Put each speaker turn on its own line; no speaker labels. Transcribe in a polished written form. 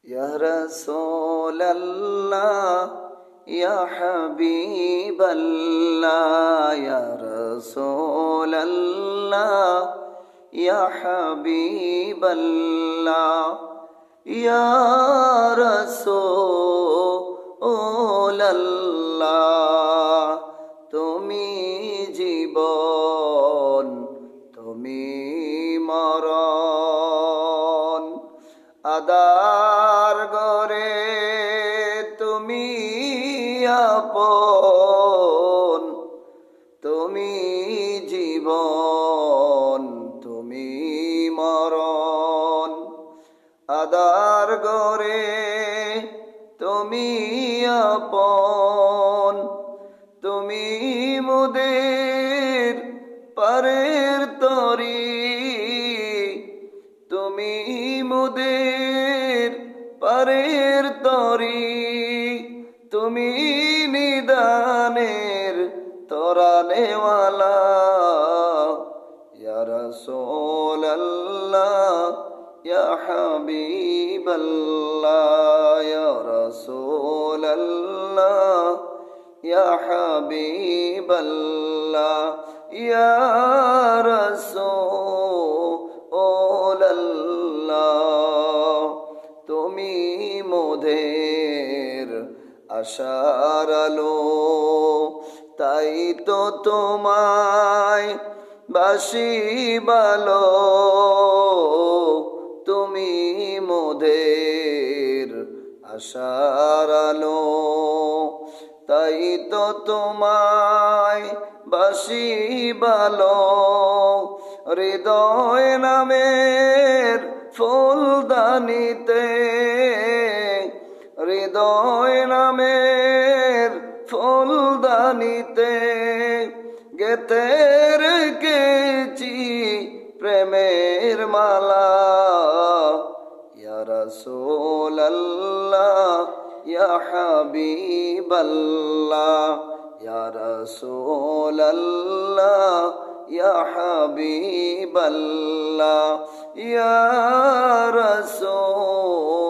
ইয়া রাসূলাল্লাহ ইয়া হাবিবাল্লাহ ইয়া রাসূলাল্লাহ ইয়া হাবিবাল্লাহ ইয়া রাসূলাল্লাহ তুমি জীবন তুমি মরণ আদার গরে তুমি আপন তুমি জীবন তুমি মরণ আদার গরে তুমি আপন তুমি মুদের পারের তরি তুমি মুদের পারের তরি তুমি নিদানের তরানেওয়ালা ইয়া রাসূলাল্লাহ ইয়া হাবিবাল্লাহ ইয়া রাসূলাল্লাহ ইয়া হাবিবাল্লাহ ইয়া রাসূলাল্লাহ তুমি মোদের আশার আলো তাই তো তোমায় বাসি ভালো তুমি মোদের আশার আলো তাই তো তোমায় বাসি ভালো হৃদয় নামের ফুলদানিতে হৃদয় নামের ফুলদানিতে গেতে রেখেছি প্রেমের মালা ইয়া রাসূলাল্লাহ ইয়া হাবিবাল্লাহ ইয়া রাসূলাল্লাহ ইয়া হাবিবাল্লাহ ইয়া রাসূল